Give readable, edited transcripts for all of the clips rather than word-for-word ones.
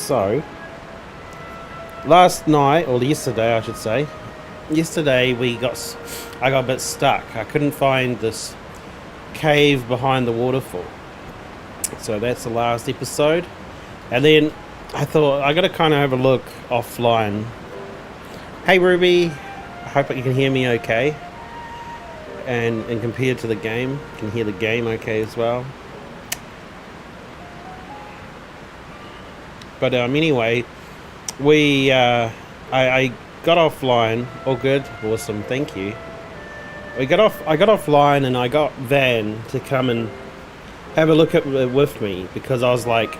So, last night, or yesterday I should say, yesterday I got a bit stuck. I couldn't find this cave behind the waterfall. So that's the last episode. And then I thought I gotta kind of have a look offline. Hey Ruby, I hope you can hear me okay. And compared to the game, you can hear the game okay as well. But anyway, I got offline. All good, awesome, thank you. I got offline and I got Van to come and have a look at it with me because I was like,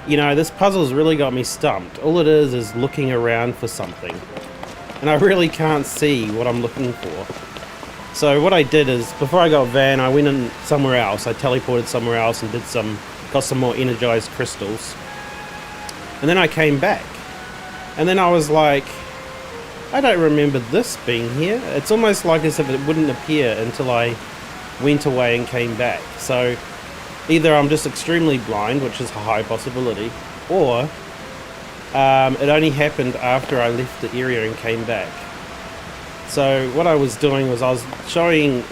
you know, this puzzle's really got me stumped. All it is looking around for something, and I really can't see what I'm looking for. So what I did is, before I got Van, I went in somewhere else. I teleported somewhere else and got some more energized crystals. And then I came back. And then I was like, I don't remember this being here. It's almost like as if it wouldn't appear until I went away and came back. So either I'm just extremely blind, which is a high possibility, or it only happened after I left the area and came back. So what I was doing was I was showing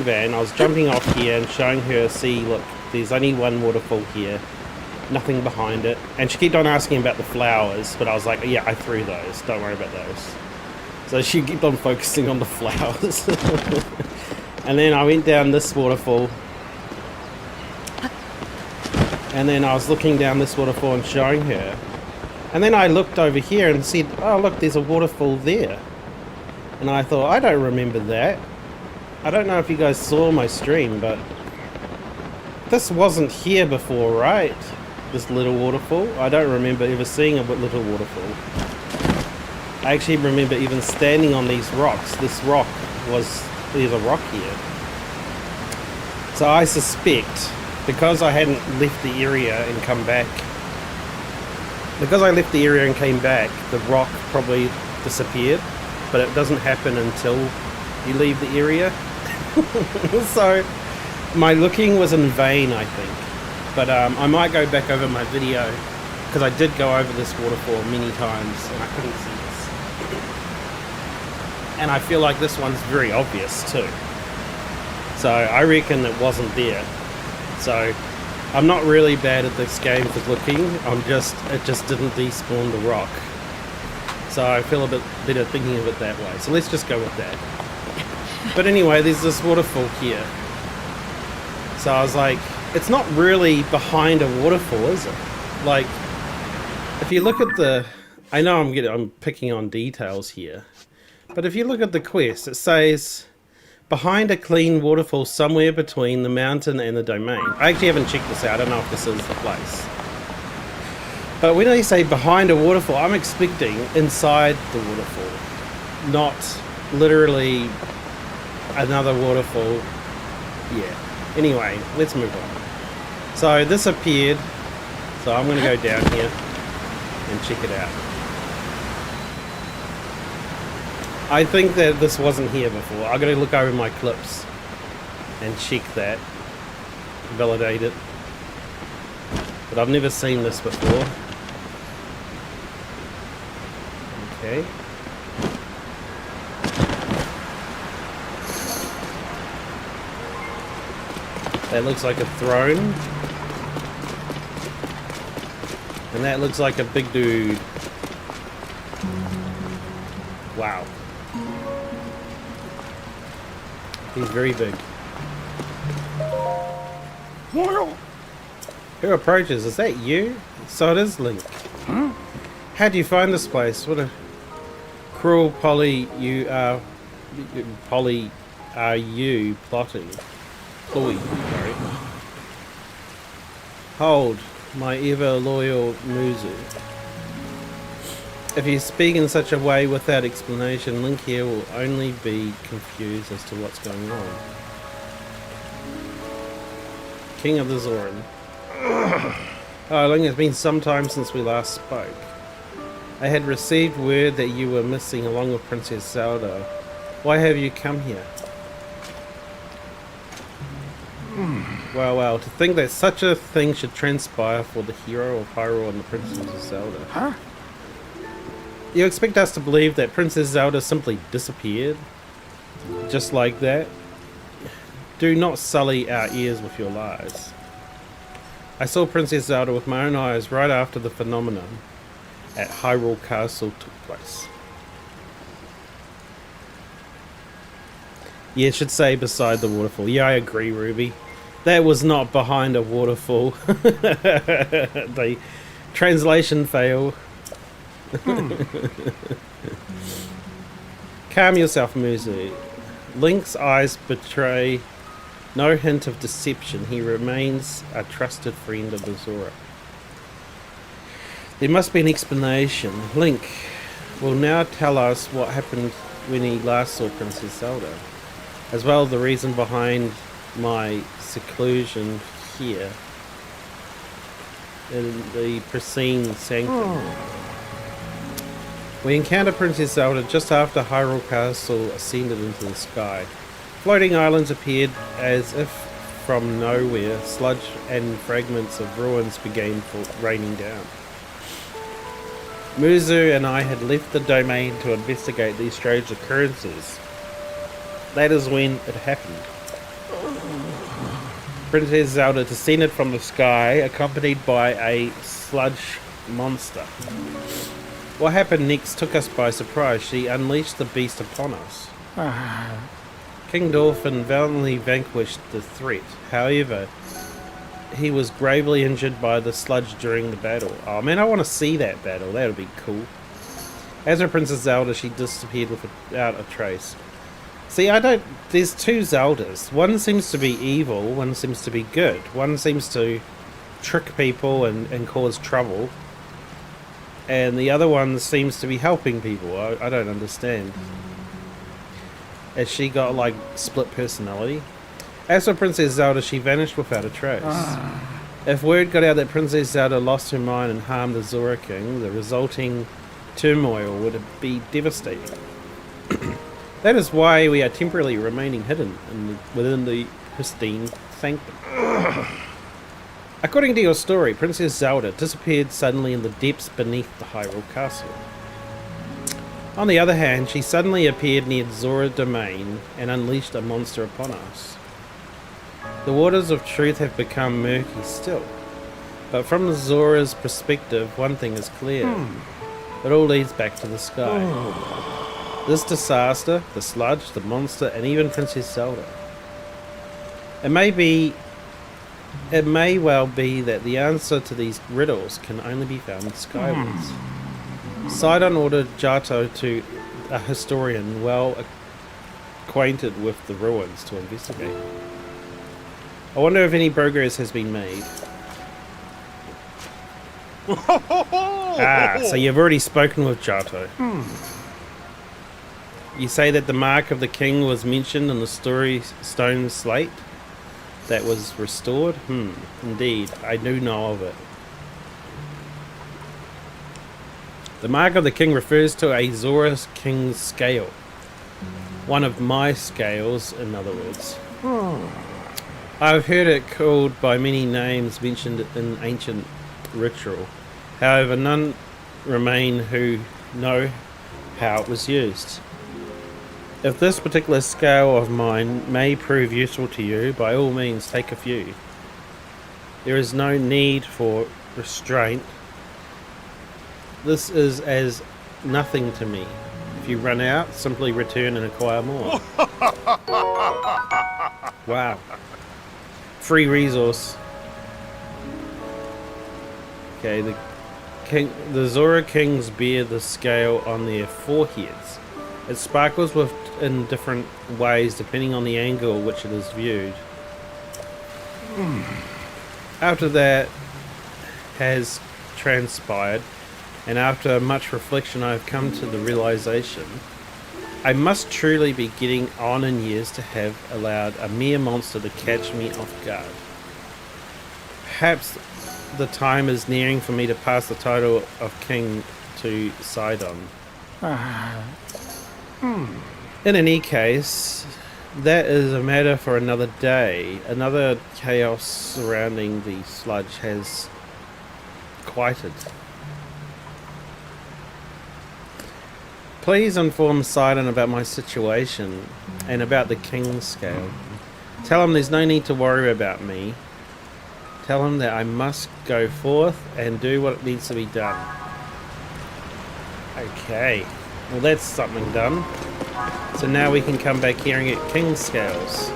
Van, I was jumping off here and showing her, see, look, there's only one waterfall here, nothing behind it. And she kept on asking about the flowers, but I was like, yeah, I threw those, don't worry about those. So she kept on focusing on the flowers. And then I went down this waterfall. And then I was looking down this waterfall and showing her. And then I looked over here and said, oh look, there's a waterfall there. And I thought, I don't remember that. I don't know if you guys saw my stream, but this wasn't here before, right? This little waterfall. I don't remember ever seeing a little waterfall. I actually remember even standing on these rocks. There's a rock here. So I suspect, because I hadn't left the area and come back, the rock probably disappeared. But it doesn't happen until you leave the area. So my looking was in vain, I think. But I might go back over my video, because I did go over this waterfall many times and I couldn't see this. And I feel like this one's very obvious too. So I reckon it wasn't there. So I'm not really bad at this game for looking. It just didn't despawn the rock. So I feel a bit better thinking of it that way. So let's just go with that. But anyway, there's this waterfall here. So I was like, it's not really behind a waterfall, is it? Like, if you look at the... I know I'm picking on details here. But if you look at the quest, it says, behind a clean waterfall somewhere between the mountain and the domain. I actually haven't checked this out. I don't know if this is the place. But when they say behind a waterfall, I'm expecting inside the waterfall, not literally another waterfall. Yeah. Anyway, let's move on. So this appeared, so I'm going to go down here and check it out. I think that this wasn't here before. I've got to look over my clips and check that, validate it. But I've never seen this before. Okay. That looks like a throne. And that looks like a big dude. Wow. He's very big. Who approaches? Is that you? So it is Link. Huh? How'd you find this place? What a cruel Polly you are plotting. Chloe, sorry. Hold, my ever loyal Muzu. If you speak in such a way without explanation, Link here will only be confused as to what's going on. King of the Zoran. Oh, Link, it's been some time since we last spoke. I had received word that you were missing along with Princess Zelda. Why have you come here? Well, to think that such a thing should transpire for the hero of Hyrule and the Princess of Zelda. Huh? You expect us to believe that Princess Zelda simply disappeared? Just like that? Do not sully our ears with your lies. I saw Princess Zelda with my own eyes right after the phenomenon at Hyrule Castle took place. Yeah, it should say beside the waterfall. Yeah, I agree, Ruby. That was not behind a waterfall. The translation fail. Calm yourself, Muzu. Link's eyes betray no hint of deception. He remains a trusted friend of the Zora. There must be an explanation. Link will now tell us what happened when he last saw Princess Zelda, as well as the reason behind my seclusion here in the pristine sanctum. We encountered Princess Zelda just after Hyrule Castle ascended into the sky. Floating islands appeared as if from nowhere. Sludge and fragments of ruins began raining down. Muzu and I had left the domain to investigate these strange occurrences. That is when it happened. Princess Zelda descended from the sky, accompanied by a sludge monster. What happened next took us by surprise. She unleashed the beast upon us. King Dolphin valiantly vanquished the threat. However, he was gravely injured by the sludge during the battle. Oh man, I want to see that battle. That would be cool. As for Princess Zelda, she disappeared without a trace. See, there's two Zeldas. One seems to be evil, one seems to be good. One seems to trick people and cause trouble. And the other one seems to be helping people. I don't understand. Has she got, like, split personality? As for Princess Zelda, she vanished without a trace. If word got out that Princess Zelda lost her mind and harmed the Zora King, the resulting turmoil would be devastating. That is why we are temporarily remaining hidden within the pristine sanctum. According to your story, Princess Zelda disappeared suddenly in the depths beneath the Hyrule Castle. On the other hand, she suddenly appeared near Zora Domain and unleashed a monster upon us. The waters of truth have become murky still, but from the Zora's perspective, one thing is clear. It all leads back to the sky. This disaster, the sludge, the monster, and even Princess Zelda. It may well be that the answer to these riddles can only be found skywards. Sidon ordered Jato to a historian well acquainted with the ruins to investigate. I wonder if any progress has been made. So you've already spoken with Jato. You say that the mark of the king was mentioned in the story stone slate that was restored? Indeed, I do know of it. The mark of the king refers to a Zora king's scale. One of my scales, in other words. I've heard it called by many names mentioned in ancient ritual. However, none remain who know how it was used. If this particular scale of mine may prove useful to you, by all means take a few. There is no need for restraint. This is as nothing to me. If you run out, simply return and acquire more. Wow. Free resource. Okay, the Zora kings bear the scale on their foreheads. It sparkles in different ways depending on the angle which it is viewed. After that has transpired, and after much reflection, I have come to the realization I must truly be getting on in years to have allowed a mere monster to catch me off guard. Perhaps the time is nearing for me to pass the title of king to Sidon. In any case, that is a matter for another day. Another chaos surrounding the sludge has quieted. Please inform Sidon about my situation and about the King's Scale. Tell him there's no need to worry about me. Tell him that I must go forth and do what needs to be done. Okay, well that's something done. So now we can come back here and get King's Scales.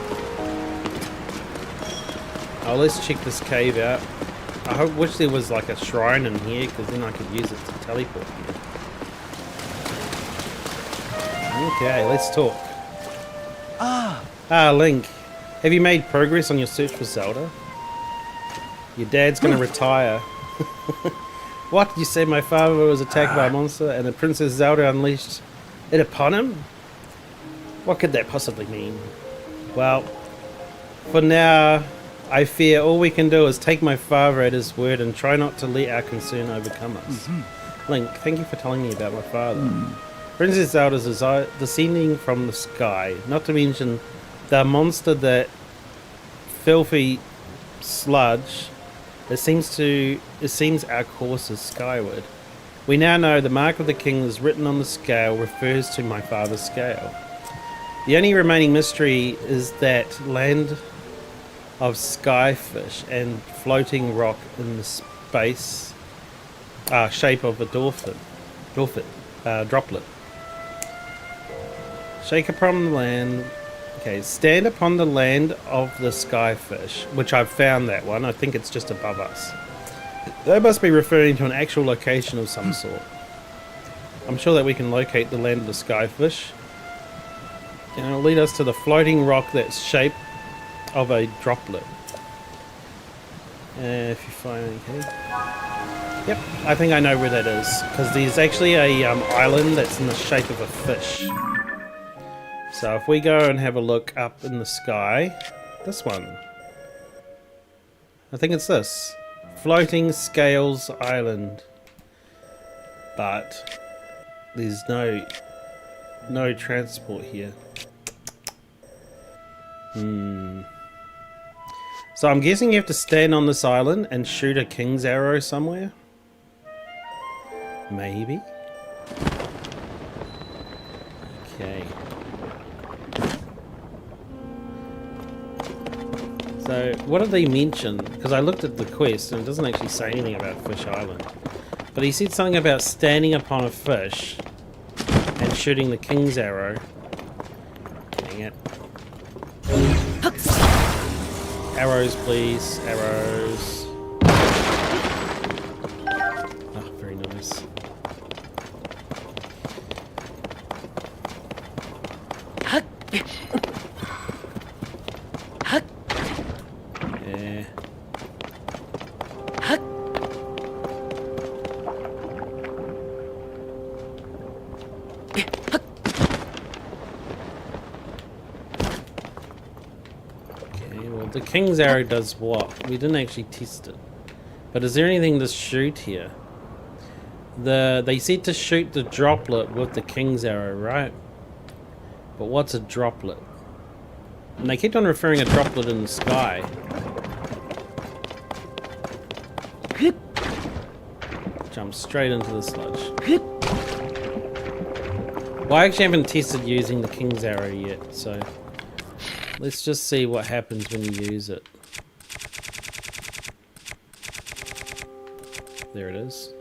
Oh, let's check this cave out. I wish there was like a shrine in here, because then I could use it to teleport here. Okay, let's talk. Link. Have you made progress on your search for Zelda? Your dad's gonna retire. What? You said my father was attacked by a monster and the Princess Zelda unleashed it upon him? What could that possibly mean? Well, for now, I fear all we can do is take my father at his word and try not to let our concern overcome us. Link, thank you for telling me about my father. Princess Zelda is descending from the sky, not to mention the monster, that filthy sludge. It seems our course is skyward. We now know the mark of the king is written on the scale refers to my father's scale. The only remaining mystery is that land of skyfish and floating rock in the space shape of a droplet. Shake upon the land. Okay, stand upon the land of the skyfish, which I've found that one. I think it's just above us. They must be referring to an actual location of some sort. I'm sure that we can locate the land of the skyfish. And it'll lead us to the floating rock that's shaped of a droplet. If you find okay. Yep, I think I know where that is. Because there's actually a island that's in the shape of a fish. So if we go and have a look up in the sky, this one. I think it's this. Floating Scales Island. But there's no transport here. So I'm guessing you have to stand on this island and shoot a king's arrow somewhere? Maybe? Okay. So, what did they mention? Because I looked at the quest and it doesn't actually say anything about Fish Island. But he said something about standing upon a fish and shooting the king's arrow. Dang it. Arrows, please. Arrows. Oh, very nice. Yeah. The king's arrow does what? We didn't actually test it. But is there anything to shoot here? They said to shoot the droplet with the king's arrow, right? But what's a droplet? And they kept on referring a droplet in the sky. Jump straight into the sludge. Well, I actually haven't tested using the king's arrow yet, so let's just see what happens when you use it. There it is.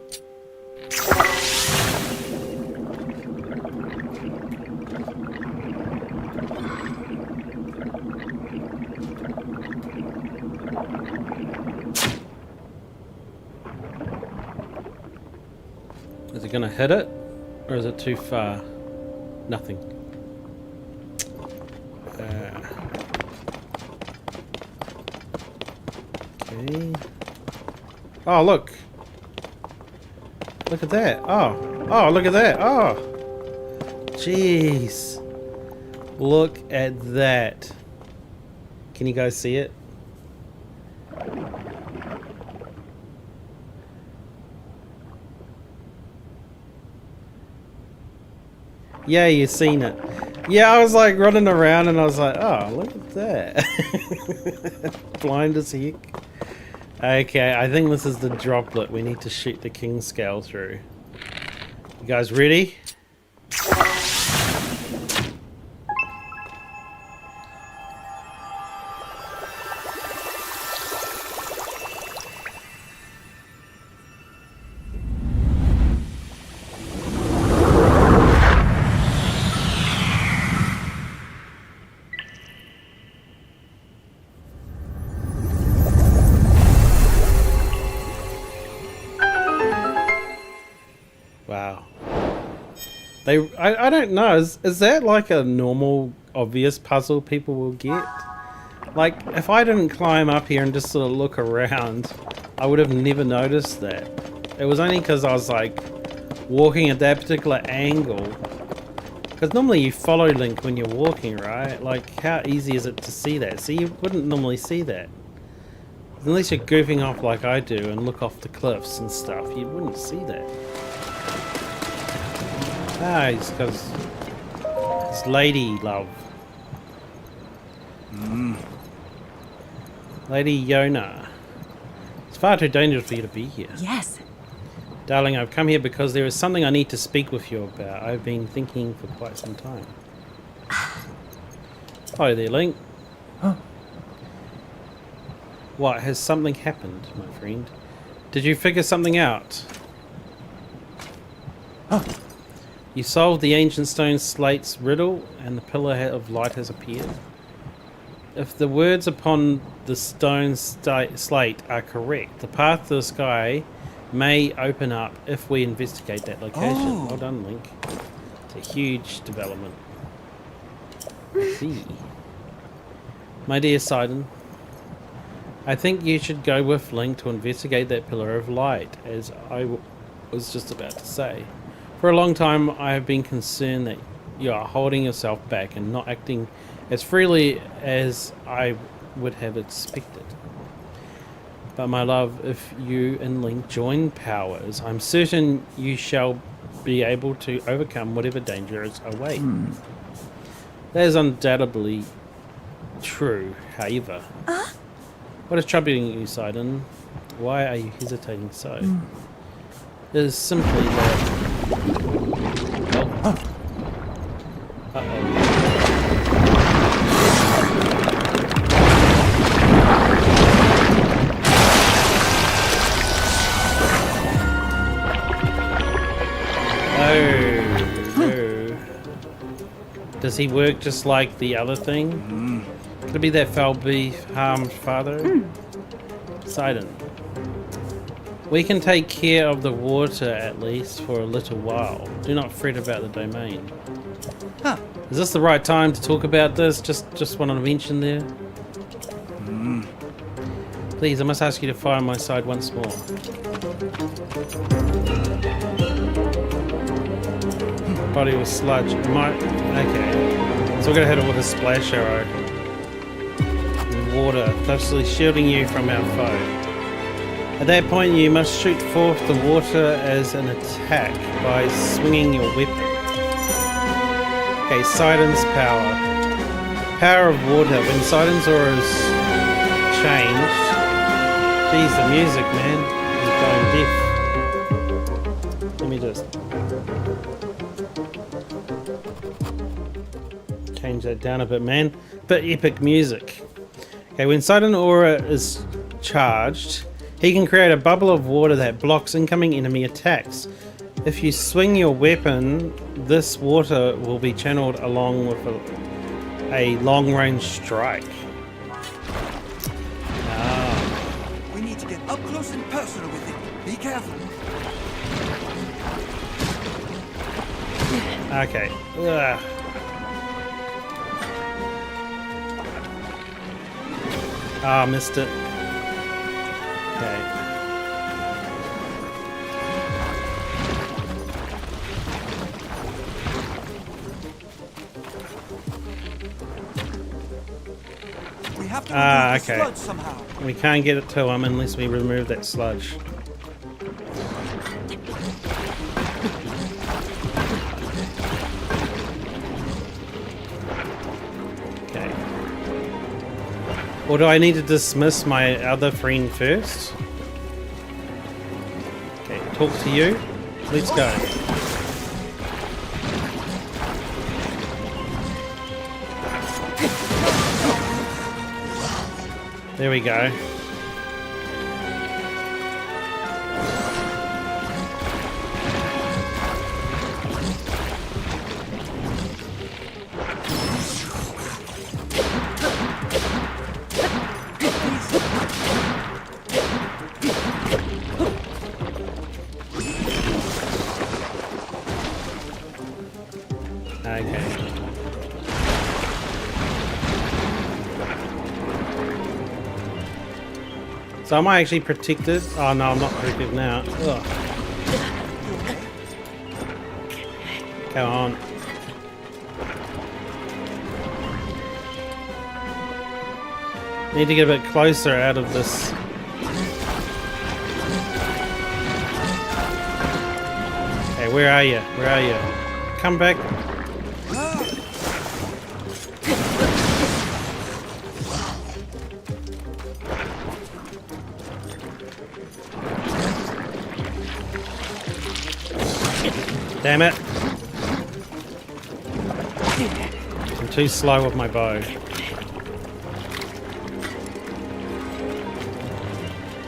Is it gonna hit it? Or is it too far? Nothing. Okay. Oh, look. Look at that. Oh, look at that. Oh. Jeez. Look at that. Can you guys see it? Yeah, you've seen it. Yeah, I was like running around and I was like, oh, look at that. Blind as heck. Okay, I think this is the droplet we need to shoot the king scale through. You guys ready? Wow. I don't know, is that like a normal, obvious puzzle people will get? Like, if I didn't climb up here and just sort of look around, I would have never noticed that. It was only because I was like, walking at that particular angle. Because normally you follow Link when you're walking, right? Like, how easy is it to see that? So you wouldn't normally see that. Unless you're goofing off like I do and look off the cliffs and stuff, you wouldn't see that. Ah, it's because it's lady love. Lady Yona. It's far too dangerous for you to be here. Yes. Darling, I've come here because there is something I need to speak with you about. I've been thinking for quite some time. Hi there, Link. Huh? What, has something happened, my friend? Did you figure something out? Huh? You solved the ancient stone slate's riddle, and the pillar of light has appeared. If the words upon the stone slate are correct, the path to the sky may open up if we investigate that location. Oh. Well done, Link. It's a huge development. I see. My dear Sidon, I think you should go with Link to investigate that pillar of light, as I was just about to say. For a long time, I have been concerned that you are holding yourself back and not acting as freely as I would have expected. But my love, if you and Link join powers, I'm certain you shall be able to overcome whatever dangers await. That is undoubtedly true, however. What is troubling you, Sidon? Why are you hesitating so? It is simply that... Oh. Uh-oh. Oh, no. Does he work just like the other thing? Could it be that foul beef harmed father? Sidon. We can take care of the water at least for a little while. Do not fret about the domain. Huh. Is this the right time to talk about this? Just want to mention there. Please, I must ask you to fire on my side once more. Body with sludge. Okay. So we're gonna hit it with a splash arrow. And water, thusly shielding you from our foe. At that point, you must shoot forth the water as an attack by swinging your weapon. Okay, Sidon's power. Power of water. When Sidon's aura is changed... Jeez, the music, man. Is going deaf. Let me just... change that down a bit, man. Bit epic music. Okay, when Sidon aura is charged... he can create a bubble of water that blocks incoming enemy attacks. If you swing your weapon, this water will be channeled along with a long-range strike. We need to get up close and personal with it. Be careful. Okay. Ugh. Ah, missed it. Okay. We have to remove the okay. sludge somehow. We can't get it to him unless we remove that sludge. Or do I need to dismiss my other friend first? Okay, talk to you. Let's go. There we go. Okay. So am I actually protected? Oh no, I'm not protected now. Ugh. Come on. Need to get a bit closer out of this. Hey, where are you? Where are you? Come back. Damn it. I'm too slow with my bow.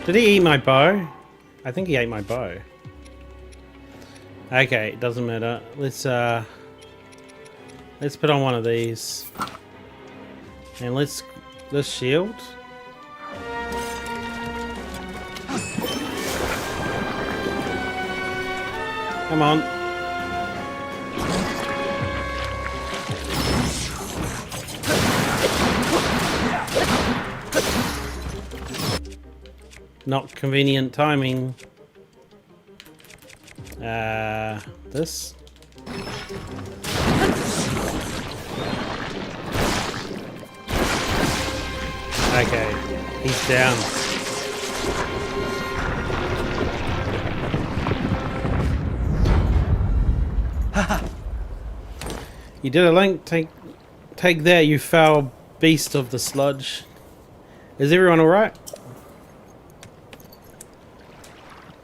Did he eat my bow? I think he ate my bow. Okay, it doesn't matter. Let's put on one of these. And let's shield. Come on. Not convenient timing. This. Okay, he's down. You did a link. Take that, you foul beast of the sludge. Is everyone alright?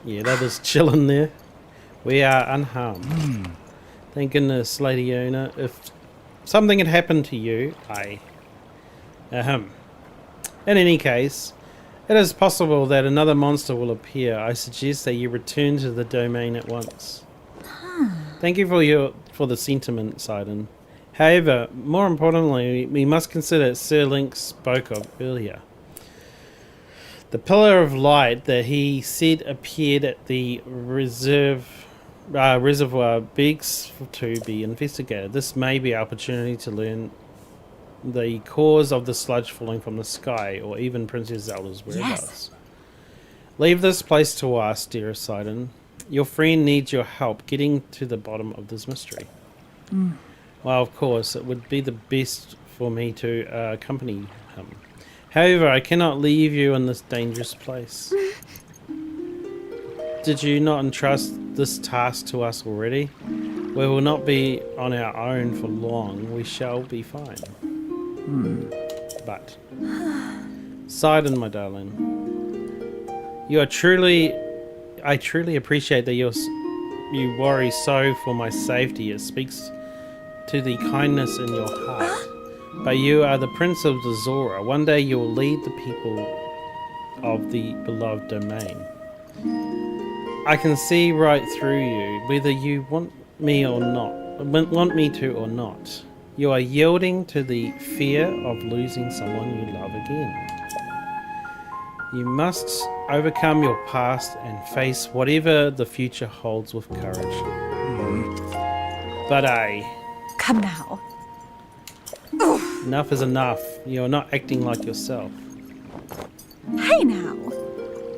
Yeah, that is chilling there. We are unharmed. Thank goodness, Lady Owner. If something had happened to you, in any case, it is possible that another monster will appear. I suggest that you return to the domain at once. Thank you for the sentiment, Sidon. However, more importantly, we must consider what Sir Link spoke of earlier. The pillar of light that he said appeared at the reservoir begs to be investigated. This may be our opportunity to learn the cause of the sludge falling from the sky, or even Princess Zelda's whereabouts. Yes. Leave this place to us, dear Sidon. Your friend needs your help getting to the bottom of this mystery. Well, of course, it would be the best for me to accompany him. However, I cannot leave you in this dangerous place. Did you not entrust this task to us already? We will not be on our own for long. We shall be fine. But, Sidon, my darling, I truly appreciate that you worry so for my safety. It speaks to the kindness in your heart. But you are the Prince of the Zora. One day you will lead the people of the beloved domain. I can see right through you, whether you want me to or not. You are yielding to the fear of losing someone you love again. You must overcome your past and face whatever the future holds with courage. But Come now. Enough is enough. You're not acting like yourself. Hey now.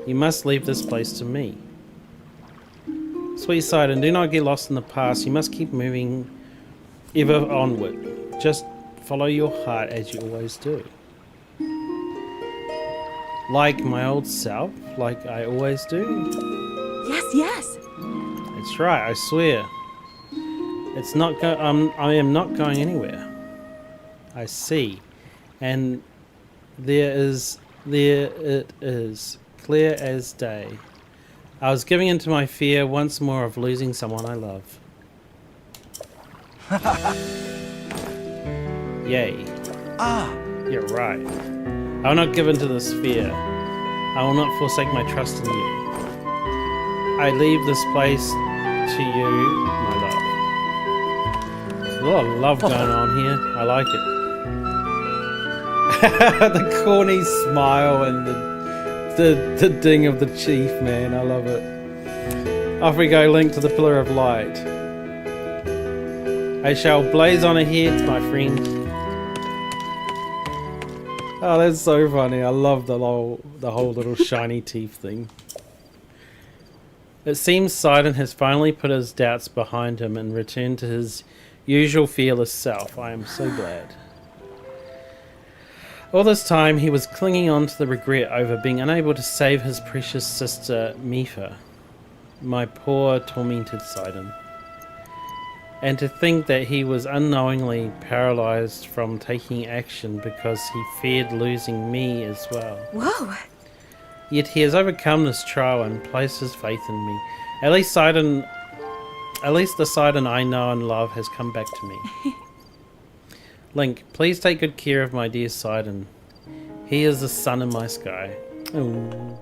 You must leave this place to me. Sweet Sidon, do not get lost in the past. You must keep moving ever onward. Just follow your heart as you always do. Like my old self, like I always do. Yes. That's right, I swear. It's not I am not going anywhere. I see. And There it is, clear as day. I was giving into my fear once more of losing someone I love. Yay. Ah, You're right. I will not give in to this fear. I will not forsake my trust in you. I leave this place to you, my love. There's a lot of love going on here. I like it. The corny smile and the ding of the chief, man. I love it. Off we go, Link to the Pillar of Light. I shall blaze on ahead, my friend. Oh, that's so funny. I love the whole little shiny teeth thing. It seems Sidon has finally put his doubts behind him and returned to his usual fearless self. I am so glad. All this time, he was clinging on to the regret over being unable to save his precious sister, Mifa. My poor, tormented Sidon. And to think that he was unknowingly paralyzed from taking action because he feared losing me as well. Whoa. Yet he has overcome this trial and placed his faith in me. At least the Sidon I know and love has come back to me. Link, please take good care of my dear Sidon. He is the sun in my sky. Ooh.